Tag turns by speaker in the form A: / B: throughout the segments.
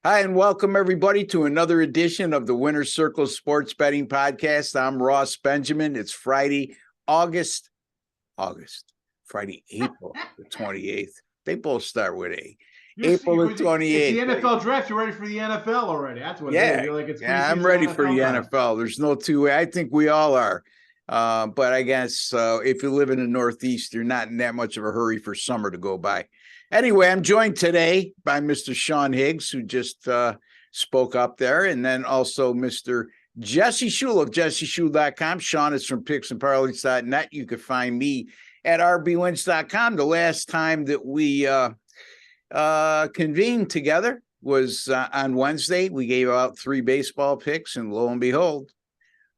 A: Hi, and welcome everybody to another edition of the Winner's Circle Sports Betting Podcast. I'm Ross Benjamin. It's Friday, April the 28th. They both start with A. April the 28th.
B: It's the NFL draft. You're ready for the NFL already. That's what it is. You're like,
A: I'm ready for the NFL. There's no two way. I think we all are. But I guess if you live in the Northeast, you're not in that much of a hurry for summer to go by. Anyway, I'm joined today by Mr. Sean Higgs, who just spoke up there, and then also Mr. Jesse Shule of jesseshule.com. Sean is from picksandparlays.net. You can find me at rbwins.com. The last time that we convened together was on Wednesday. We gave out 3 baseball picks, and lo and behold,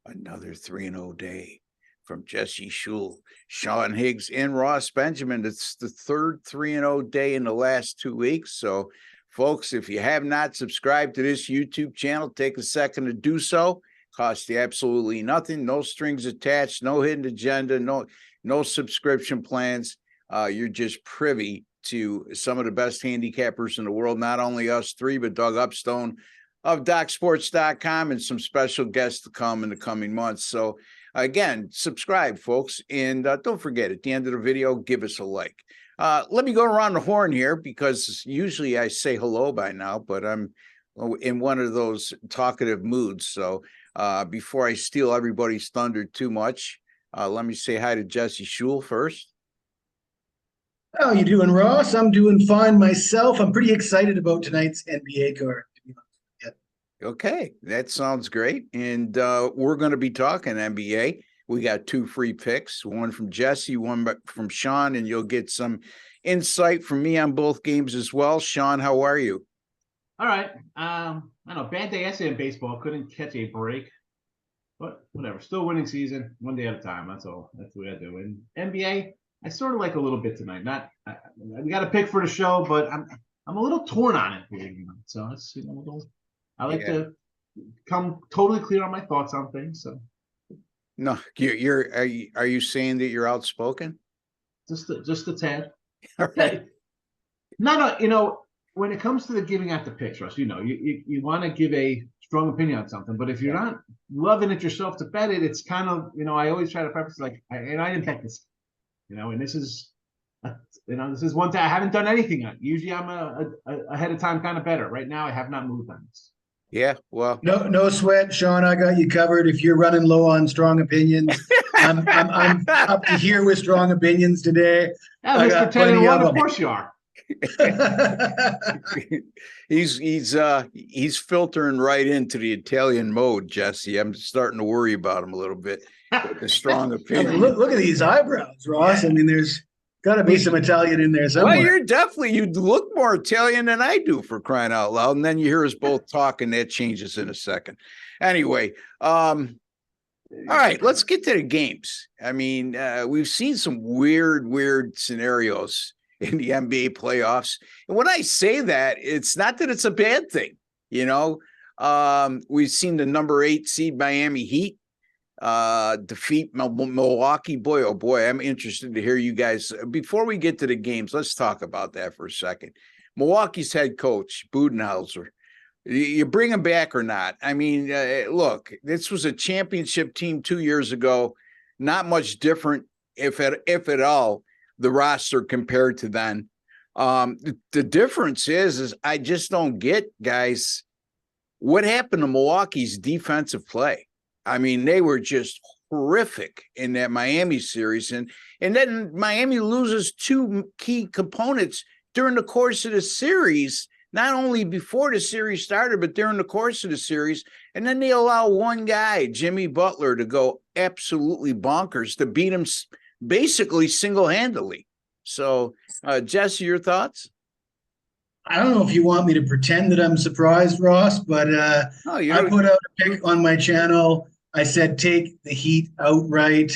A: another 3-0 day from Jesse Shule, Sean Higgs, and Ross Benjamin. It's the third 3-0 day in the last 2 weeks. So, folks, if you have not subscribed to this YouTube channel, take a second to do so. Costs you absolutely nothing. No strings attached. No hidden agenda. No subscription plans. You're just privy to some of the best handicappers in the world. Not only us three, but Doug Upstone of DocSports.com and some special guests to come in the coming months. So, again, subscribe, folks, and don't forget, at the end of the video, give us a like. Let me go around the horn here because usually I say hello by now, but I'm in one of those talkative moods. So before I steal everybody's thunder too much, let me say hi to Jesse Shule first.
C: How you doing, Ross? I'm doing fine myself. I'm pretty excited about tonight's NBA card.
A: Okay, that sounds great. And we're going to be talking NBA. We got 2 free picks, one from Jesse, one from Sean, and you'll get some insight from me on both games as well. Sean, how are you?
B: All right. I don't know, bad day yesterday in baseball. Couldn't catch a break, but whatever. Still winning season, one day at a time. That's all. That's what I do. And NBA, I sort of like a little bit tonight. We got a pick for the show, but I'm a little torn on it. So it's I like to come totally clear on my thoughts on things. So,
A: no, are you saying that you're outspoken?
B: Just a tad.
A: All right.
B: When it comes to the giving out the picks, Russ, you want to give a strong opinion on something, but if you're not loving it yourself to bet it, it's kind of, I always try to preface like, I didn't bet this, and this is. This is one thing I haven't done anything on. Usually I'm a ahead of time kind of better. Right now I have not moved on this.
A: Yeah, well,
C: no sweat, Sean. I got you covered. If you're running low on strong opinions, I'm up to here with strong opinions today.
B: Yeah, let's pretend of course you are.
A: He's filtering right into the Italian mode, Jesse. I'm starting to worry about him a little bit. The strong opinion.
C: Look at these eyebrows, Ross. I mean, there's got to be some Italian in there somewhere.
A: Well, you look more Italian than I do, for crying out loud. And then you hear us both talk, and that changes in a second. Anyway, all right, let's get to the games. I mean, we've seen some weird scenarios in the NBA playoffs. And when I say that, it's not that it's a bad thing. We've seen the number 8 seed Miami Heat defeat Milwaukee. Boy, oh boy, I'm interested to hear you guys. Before we get to the games, let's talk about that for a second. Milwaukee's head coach, Budenholzer, you bring him back or not? I mean, look, this was a championship team 2 years ago. Not much different, if at all, the roster compared to then. The difference is I just don't get, guys, what happened to Milwaukee's defensive play. I mean, they were just horrific in that Miami series. And then Miami loses 2 key components during the course of the series, not only before the series started, but during the course of the series. And then they allow one guy, Jimmy Butler, to go absolutely bonkers to beat him basically single-handedly. So, Jesse, your thoughts?
C: I don't know if you want me to pretend that I'm surprised, Ross, but I put out a pick on my channel. I said take the Heat outright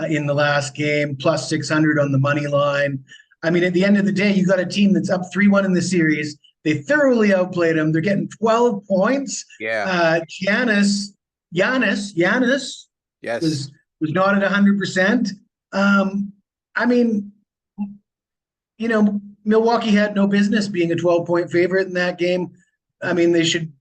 C: in the last game, plus 600 on the money line. I mean, at the end of the day, you got a team that's up 3-1 in the series. They thoroughly outplayed them. They're getting 12 points.
A: Yeah.
C: Giannis
A: yes,
C: was not at 100%. I mean, Milwaukee had no business being a 12-point favorite in that game. I mean, they should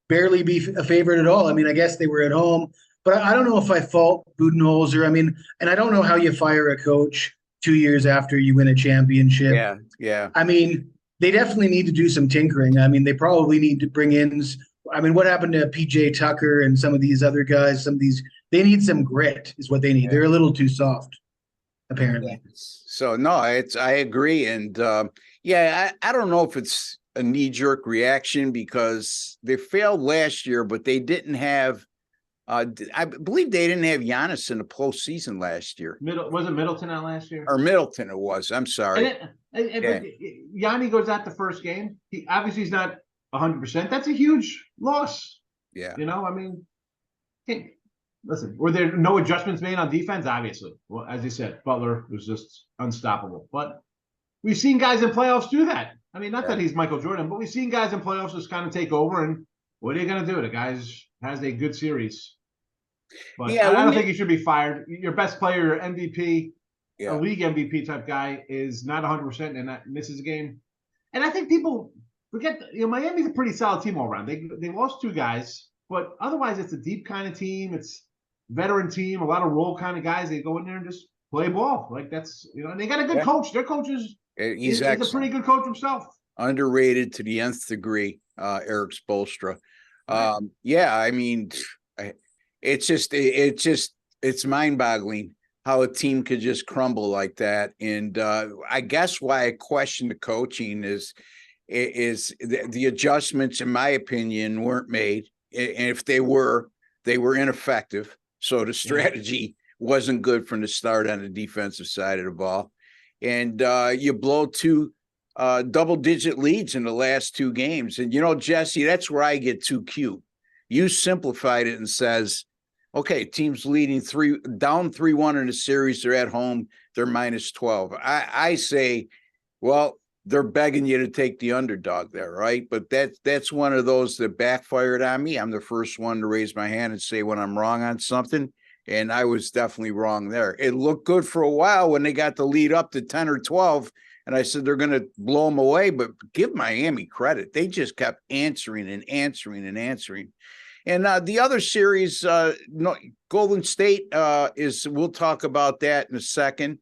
C: barely be a favorite at all. I mean, I guess they were at home, but I don't know if I fault Budenholzer. I mean, and I don't know how you fire a coach 2 years after you win a championship.
A: Yeah, yeah.
C: I mean, they definitely need to do some tinkering. I mean, they probably need to bring in. I mean, what happened to PJ Tucker and some of these other guys? They need some grit, is what they need.
A: Yeah.
C: They're a little too soft, apparently.
A: So no, I agree, and I don't know if it's a knee-jerk reaction because they failed last year, but they didn't have. I believe they didn't have Giannis in the postseason last year.
B: Was it Middleton out last year?
A: Or Middleton it was. I'm sorry.
B: But Yanni goes out the first game. He's not 100%. That's a huge loss.
A: Yeah.
B: I mean, listen, were there no adjustments made on defense? Obviously. Well, as you said, Butler was just unstoppable. But we've seen guys in playoffs do that. I mean, not that he's Michael Jordan, but we've seen guys in playoffs just kind of take over. And what are you going to do? The guy has a good series. But I don't think he should be fired. Your best player, your MVP, a league MVP type guy, is not 100% and that misses a game. And I think people forget, Miami's a pretty solid team all around. They lost 2 guys, but otherwise it's a deep kind of team. It's veteran team, a lot of role kind of guys. They go in there and just play ball. Like that's, and they got a good coach. Their coach he's a pretty good coach himself.
A: Underrated to the nth degree, Eric Spoelstra. I mean, it's mind-boggling how a team could just crumble like that. And I guess why I question the coaching is the adjustments, in my opinion, weren't made. And if they were ineffective. So the strategy wasn't good from the start on the defensive side of the ball. And you blow 2 double-digit leads in the last 2 games. And, Jesse, that's where I get too cute. You simplified it and says, okay, team's leading down 3-1 in the series. They're at home. They're minus 12. I say, well, they're begging you to take the underdog there, right? But that's one of those that backfired on me. I'm the first one to raise my hand and say when I'm wrong on something. And I was definitely wrong there. It looked good for a while when they got the lead up to 10 or 12. And I said, they're going to blow them away, but give Miami credit. They just kept answering and answering and answering. And the other series, Golden State we'll talk about that in a second.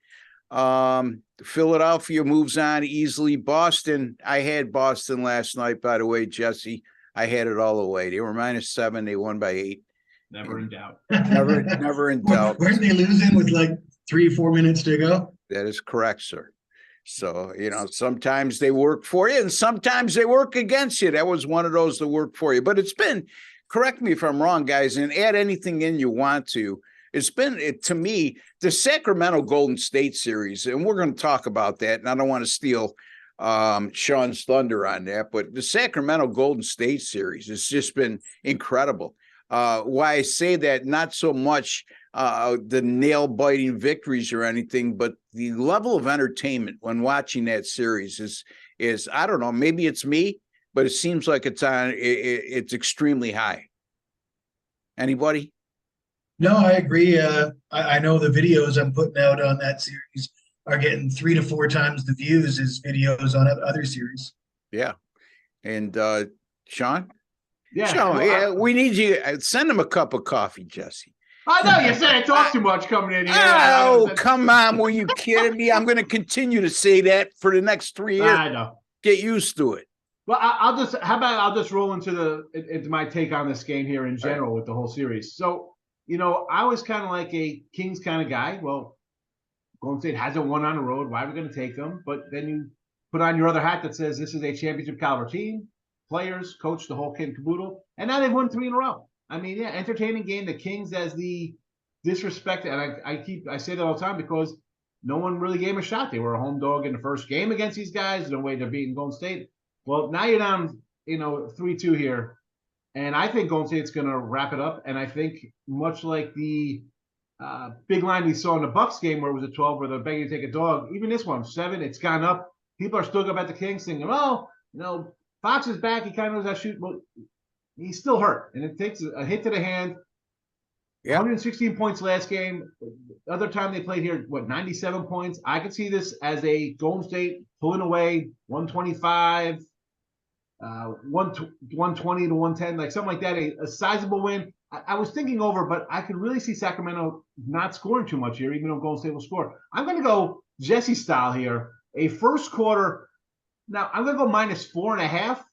A: Philadelphia moves on easily. Boston, I had Boston last night, by the way, Jesse. I had it all the way. They were -7. They won by 8.
B: Never in doubt.
A: Never in doubt.
C: Weren't they losing with like 3-4 minutes to go?
A: That is correct, sir. So, sometimes they work for you and sometimes they work against you. That was one of those that worked for you. But it's been, correct me if I'm wrong, guys, and add anything in you want to. It's been, to me, the Sacramento Golden State series, and we're going to talk about that, and I don't want to steal Sean's thunder on that, but the Sacramento Golden State series has just been incredible. Why I say that, not so much the nail-biting victories or anything, but the level of entertainment when watching that series is I don't know, maybe it's me, but it seems like it's extremely high. Anybody?
C: No, I agree. I know the videos I'm putting out on that series are getting 3 to 4 times the views as videos on other series.
A: Yeah. And Sean?
B: Yeah.
A: Sean, we need you. Send him a cup of coffee, Jesse.
B: I know you said I talk too much coming in here.
A: Oh, come on. Were you kidding me? I'm going to continue to say that for the next 3 years.
B: I know.
A: Get used to it.
B: Well, I'll just roll into my take on this game here in general with the whole series. So, I was kind of like a Kings kind of guy. Well, Golden State hasn't won on the road. Why are we going to take them? But then you put on your other hat that says this is a championship caliber team, players, coach, the whole kit and caboodle. And now they've won 3 in a row. I mean, yeah, entertaining game. The Kings as the disrespect, and I say that all the time because no one really gave them a shot. They were a home dog in the first game against these guys. No way they're beating Golden State. Well, now you're down, 3-2 here. And I think Golden State's going to wrap it up. And I think much like the big line we saw in the Bucks game where it was a 12 where they're begging to take a dog, even this one, 7, it's gone up. People are still about the Kings thinking, Fox is back. He kind of knows how to shoot. Well, he's still hurt. And it takes a hit to the hand. Yeah. 116 points last game. The other time they played here, 97 points. I could see this as a Golden State pulling away 125. 120 to 110, like something like that, a sizable win. I was thinking over, but I could really see Sacramento not scoring too much here, even though Golden State will score. I'm going to go Jesse style here. A first quarter. Now, I'm going to go -4.5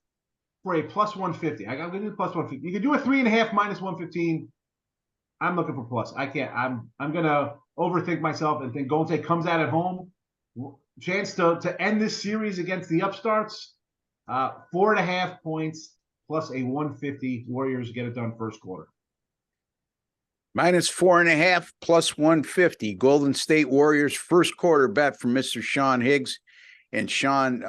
B: for a +150. I'm going to do +150. You can do a 3.5 -115. I'm looking for plus. I can't. I'm going to overthink myself and think Golden State comes out at home. Chance to end this series against the upstarts. 4.5 points plus a 150. Warriors get it done first quarter.
A: -4.5 plus 150. Golden State Warriors first quarter bet from Mr. Sean Higgs. And Sean,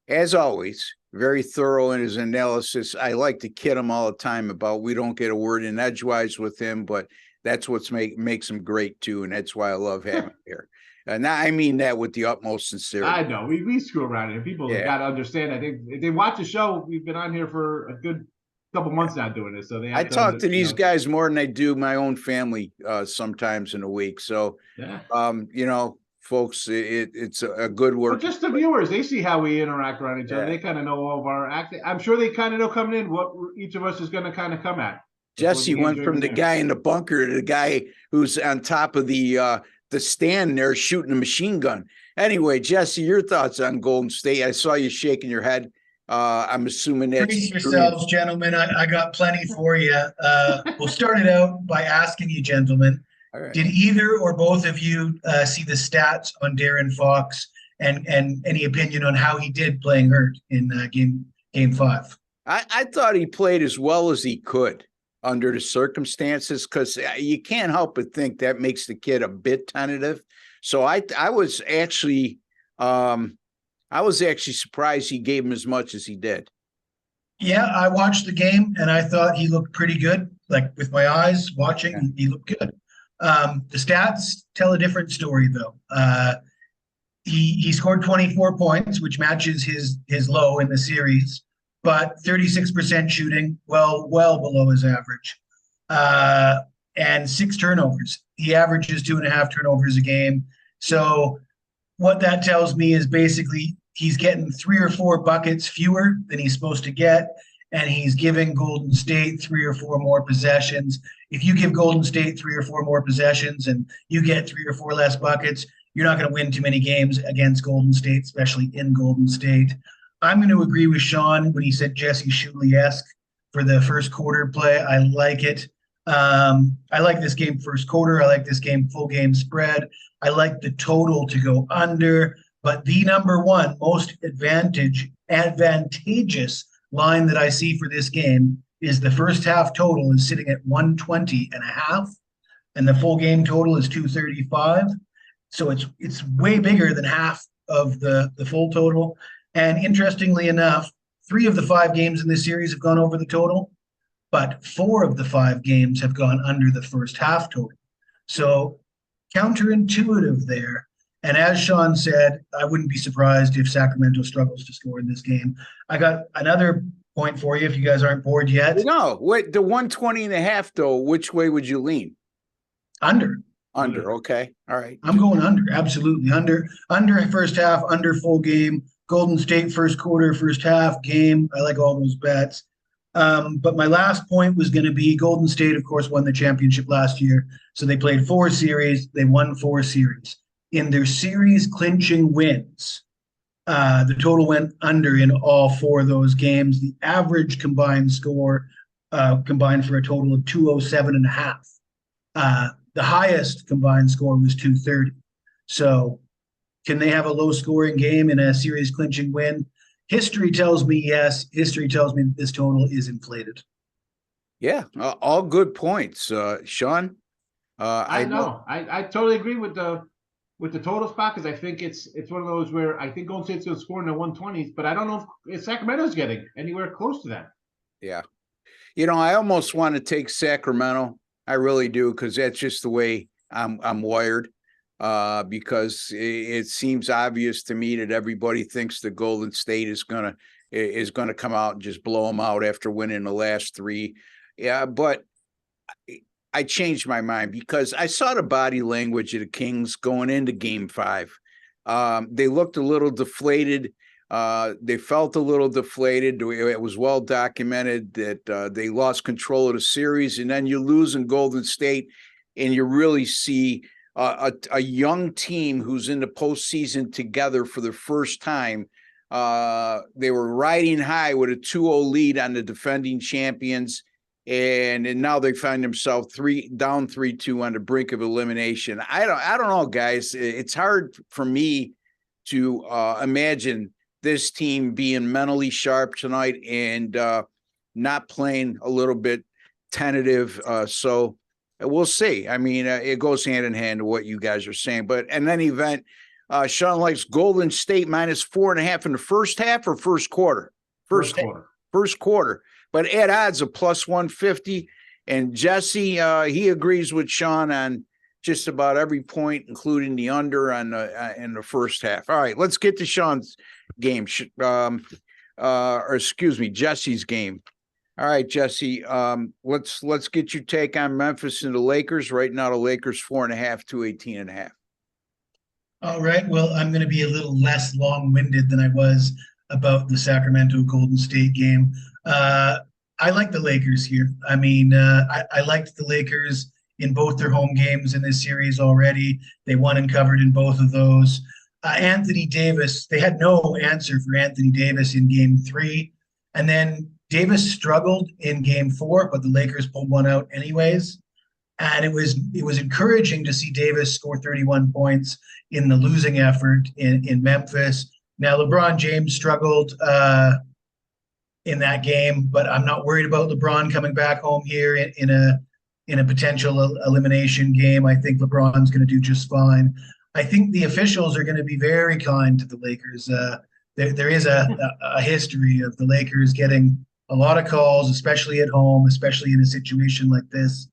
A: as always, very thorough in his analysis. I like to kid him all the time about we don't get a word in edgewise with him, but that's what makes him great too. And that's why I love having him here. And I mean that with the utmost sincerity.
B: I know we screw around here. People got to understand. I think if they watch the show, we've been on here for a good couple months now doing this. So I
A: talk to these guys more than I do my own family sometimes in a week. So, folks, it's a good work.
B: But just the viewers, they see how we interact around each other. They kind of know all of our acting. I'm sure they kind of know coming in what each of us is going to kind of come at.
A: Jesse went from the guy in the bunker to the guy who's on top of the stand there shooting a machine gun. Anyway, Jesse, your thoughts on Golden State? I saw you shaking your head. I'm assuming that's
C: brace yourselves, gentlemen. I got plenty for you. We'll start it out by asking you, gentlemen, right. Did either or both of you see the stats on De'Aaron Fox and any opinion on how he did playing hurt in game 5?
A: I thought he played as well as he could under the circumstances, because you can't help but think that makes the kid a bit tentative. So I was actually surprised he gave him as much as he did.
C: Yeah, I watched the game and I thought he looked pretty good. Like with my eyes watching, he looked good. The stats tell a different story though. He scored 24 points, which matches his low in the series, but 36% shooting, well below his average. And 6 turnovers. He averages 2.5 turnovers a game. So what that tells me is basically he's getting 3 or 4 buckets fewer than he's supposed to get, and he's giving Golden State 3 or 4 more possessions. If you give Golden State 3 or 4 more possessions and you get 3 or 4 less buckets, you're not going to win too many games against Golden State, especially in Golden State. I'm going to agree with Sean when he said Jesse Shuley-esque for the first quarter play. I like it. I like this game first quarter. I like this game full game spread. I like the total to go under, but the number one most advantageous line that I see for this game is the first half total is sitting at 120.5, and the full game total is 235. So it's way bigger than half of the full total. And interestingly enough, 3 of the 5 games in this series have gone over the total, but 4 of the 5 games have gone under the first half total. So counterintuitive there. And as Sean said, I wouldn't be surprised if Sacramento struggles to score in this game. I got another point for you if you guys aren't bored yet.
A: No, wait, the 120.5 though, which way would you lean?
C: Under.
A: Okay. All right.
C: I'm going under, absolutely. Under first half, under full game. Golden State first quarter, first half game. I like all those bets. But my last point was going to be Golden State, of course, won the championship last year. So they played 4 series. They won 4 series. In their series clinching wins, the total went under in all 4 of those games. The average combined score combined for a total of 207.5. The highest combined score was 230. So can they have a low scoring game in a series clinching win? History tells me yes. History tells me this total is inflated.
A: Yeah, all good points, Sean.
B: I know. I totally agree with the total spot, because I think it's one of those where I think Golden State's going to score in the 120s, but I don't know if Sacramento's getting anywhere close to that.
A: Yeah, I almost want to take Sacramento. I really do, because that's just the way I'm wired. Because it seems obvious to me that everybody thinks the Golden State is gonna come out and just blow them out after winning the last 3. Yeah, but I changed my mind because I saw the body language of the Kings going into Game 5. They looked a little deflated. They felt a little deflated. It was well documented that they lost control of the series, and then you lose in Golden State, and you really see a young team who's in the postseason together for the first time. They were riding high with a 2-0 lead on the defending champions, and now they find themselves down 3-2 on the brink of elimination. I don't know, guys. It's hard for me to imagine this team being mentally sharp tonight and not playing a little bit tentative. So we'll see. I mean, it goes hand in hand to what you guys are saying. But in any event, Sean likes Golden State -4.5 in the first half or first quarter?
B: First quarter.
A: First quarter. But at odds of +150. And Jesse, he agrees with Sean on just about every point, including the under on in the first half. All right, let's get to Sean's game. Or excuse me, Jesse's game. All right, Jesse. Let's get your take on Memphis and the Lakers. Right now, the Lakers 4.5 to 18.5.
C: All right. Well, I'm going to be a little less long-winded than I was about the Sacramento Golden State game. I like the Lakers here. I mean, I liked the Lakers in both their home games in this series already. They won and covered in both of those. Anthony Davis, they had no answer for Anthony Davis in game 3. And then Davis struggled in game 4, but the Lakers pulled one out anyways. And it was encouraging to see Davis score 31 points in the losing effort in Memphis. Now, LeBron James struggled in that game, but I'm not worried about LeBron coming back home here in a potential elimination game. I think LeBron's going to do just fine. I think the officials are going to be very kind to the Lakers. There is a history of the Lakers getting a lot of calls, especially at home, especially in a situation like this.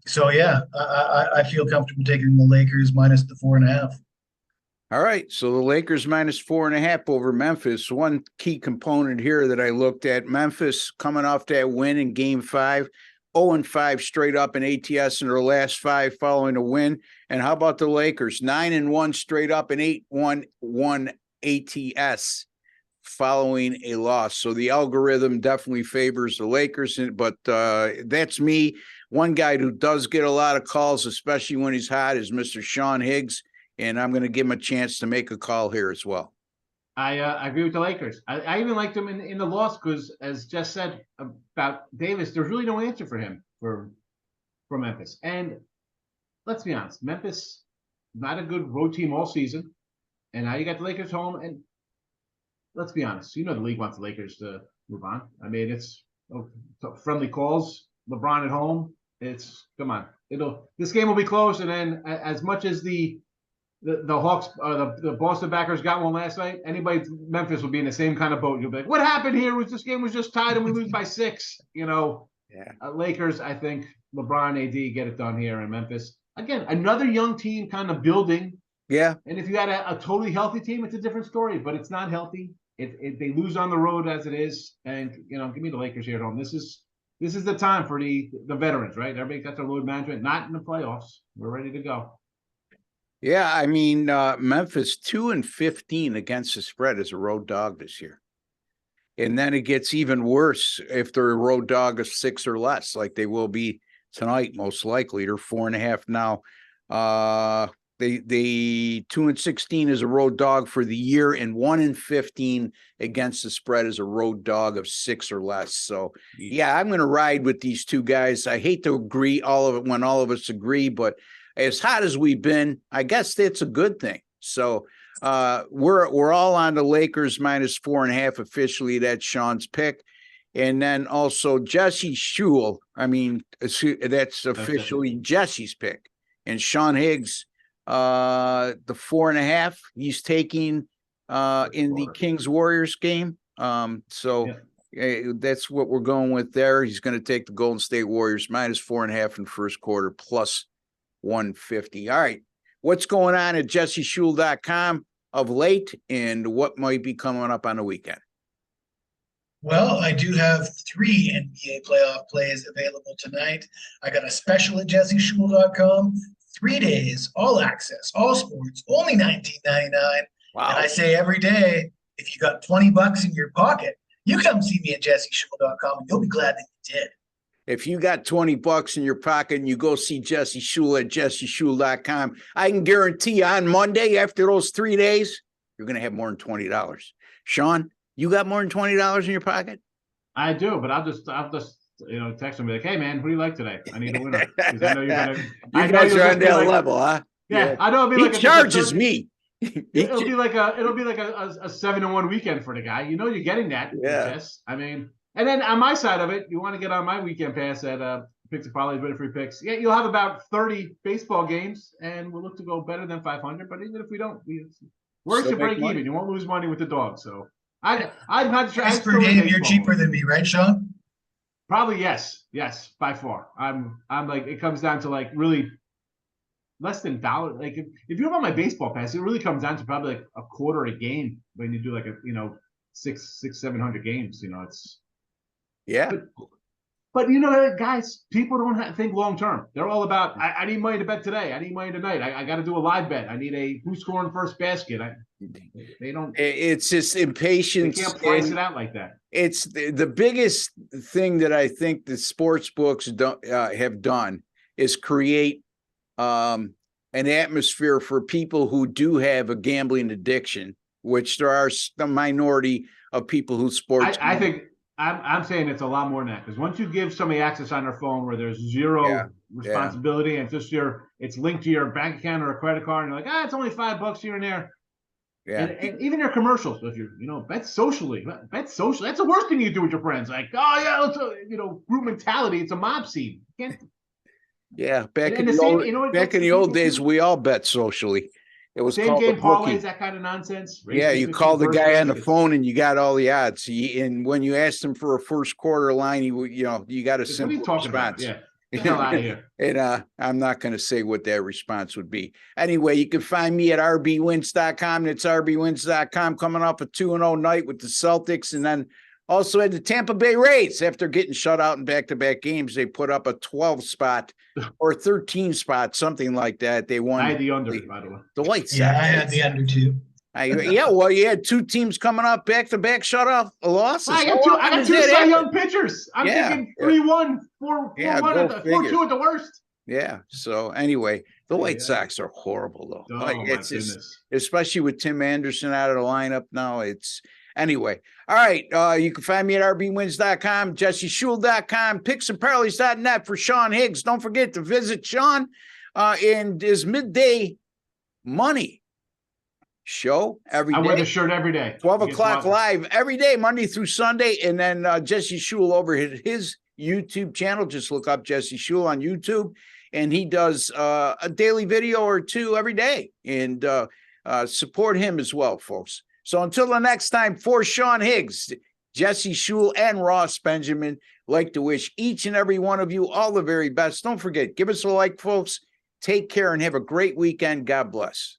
C: So yeah, I feel comfortable taking the Lakers minus the 4.5.
A: All right, so the Lakers -4.5 over Memphis. One key component here that I looked at: Memphis coming off that win in Game 5, 0-5 straight up in ATS in their last 5 following a win. And how about the Lakers? 9-1 straight up in 8-1 ATS following a loss. So the algorithm definitely favors the Lakers, but that's me. One guy who does get a lot of calls, especially when he's hot, is Mr. Sean Higgs, and I'm going to give him a chance to make a call here as well.
B: I agree with the Lakers. I even liked him in the loss because, as Jess said about Davis, there's really no answer for him for Memphis. And let's be honest, Memphis, not a good road team all season. And now you got the Lakers home. And let's be honest, the league wants the Lakers to move on. I mean, it's friendly calls. LeBron at home. Come on. This game will be close. And then as much as the Hawks, the Boston backers got one last night, Memphis will be in the same kind of boat. You'll be like, what happened here? This game was just tied and we lose by 6. Yeah. Lakers, I think LeBron, AD get it done here in Memphis. Again, another young team kind of building.
A: Yeah.
B: And if you had a totally healthy team, it's a different story, but it's not healthy. They lose on the road as it is. And, give me the Lakers here at home. This is the time for the veterans, right? Everybody got their load management, not in the playoffs. We're ready to go.
A: Yeah, I mean, Memphis 2-15 against the spread as a road dog this year. And then it gets even worse if they're a road dog of 6 or less, like they will be tonight, most likely. They're 4.5 now. They 2-16 is a road dog for the year, and 1-15 against the spread is a road dog of 6 or less. So yeah, I'm going to ride with these two guys. I hate to agree when all of us agree, but as hot as we've been, I guess that's a good thing. So we're all on the Lakers -4.5 officially. That's Sean's pick. And then also Jesse Shule. I mean, that's officially Jesse's pick. And Sean Higgs, the 4.5, he's taking in the Kings Warriors game. That's what we're going with there. He's going to take the Golden State Warriors -4.5 in first quarter plus 150. All right. What's going on at jesseshule.com of late, and what might be coming up on the weekend?
C: Well, I do have 3 NBA playoff plays available tonight. I got a special at jesseshule.com. 3 days, all access, all sports, only $19.99.
A: Wow.
C: And I say every day, if you got $20 in your pocket, you come see me at jesseshul.com and you'll be glad that you did.
A: If you got $20 in your pocket and you go see Jesse Shul at jesseshul.com, I can guarantee you on Monday, after those 3 days, you're going to have more than $20. Sean, you got more than $20 in your pocket?
B: I do, but I'll just text him and be like, hey man, who do you like today? I need a winner. Because I know you're gonna
A: you guys are on that level, huh?
B: Yeah, I know it'll be
A: he charges me.
B: It'll be like a 7-1 weekend for the guy. You know you're getting that.
A: Yeah.
B: Jess. I mean, and then on my side of it, you want to get on my weekend pass at Picks and Parlays, Better Free Picks. Yeah, you'll have about 30 baseball games, and we'll look to go better than 500. But even if we don't, we're to break even. You won't lose money with the dog. So I'm not trying.
C: Price per game, you're cheaper than me, right, Sean?
B: Probably yes, by far. I'm like, it comes down to like really less than $1. Like if you have on my baseball pass, it really comes down to probably like a quarter a game when you do like 700 games. It's But guys, people don't think long term. They're all about I need money to bet today. I need money tonight. I got to do a live bet. I need who's scoring first basket. They don't.
A: It's just impatience.
B: They can't price it out like that.
A: It's the biggest thing that I think the sports books have done is create an atmosphere for people who do have a gambling addiction, which there are a minority of people who sports.
B: I think I'm saying it's a lot more than that, because once you give somebody access on their phone where there's zero responsibility and it's just it's linked to your bank account or a credit card, and you're like, it's only $5 here and there. Yeah. And even your commercials, if you bet socially. That's the worst thing you do with your friends. Like, let's group mentality. It's a mob scene.
A: Yeah, back in the old days, we all bet socially. It was
B: same game parlays, that kind of nonsense.
A: Yeah, you call the guy on the phone and you got all the odds. And when you asked him for a first quarter line, you got a simple response.
B: Yeah, get the hell out of here.
A: And I'm not going to say what that response would be. Anyway, you can find me at rbwins.com. That's rbwins.com, coming off a 2-0 night with the Celtics, and then also at the Tampa Bay Rays. After getting shut out in back-to-back games, they put up a 12 spot or 13 spot, something like that. They won.
B: I had the under, by the way.
A: The White Sox.
C: Yeah, I had the under too.
A: Well, you had two teams coming up back-to-back shut-off losses.
B: I got two Cy Young pitchers. I'm thinking 3-1, 4-1, 4-2 at the worst.
A: Yeah. So anyway, the White Sox are horrible, though.
B: Oh,
A: it's just, especially with Tim Anderson out of the lineup now. Anyway. All right. You can find me at rbwins.com, jesseshul.com, picksandparlays.net for Sean Higgs. Don't forget to visit Sean in his midday money show every day.
B: I wear the shirt every day.
A: 12 o'clock live every day, Monday through Sunday. And then Jesse Shul over his YouTube channel. Just look up Jesse Shul on YouTube. And he does a daily video or two every day. And support him as well, folks. So until the next time, for Sean Higgs, Jesse Shul, and Ross Benjamin, like to wish each and every one of you all the very best. Don't forget, give us a like, folks. Take care and have a great weekend. God bless.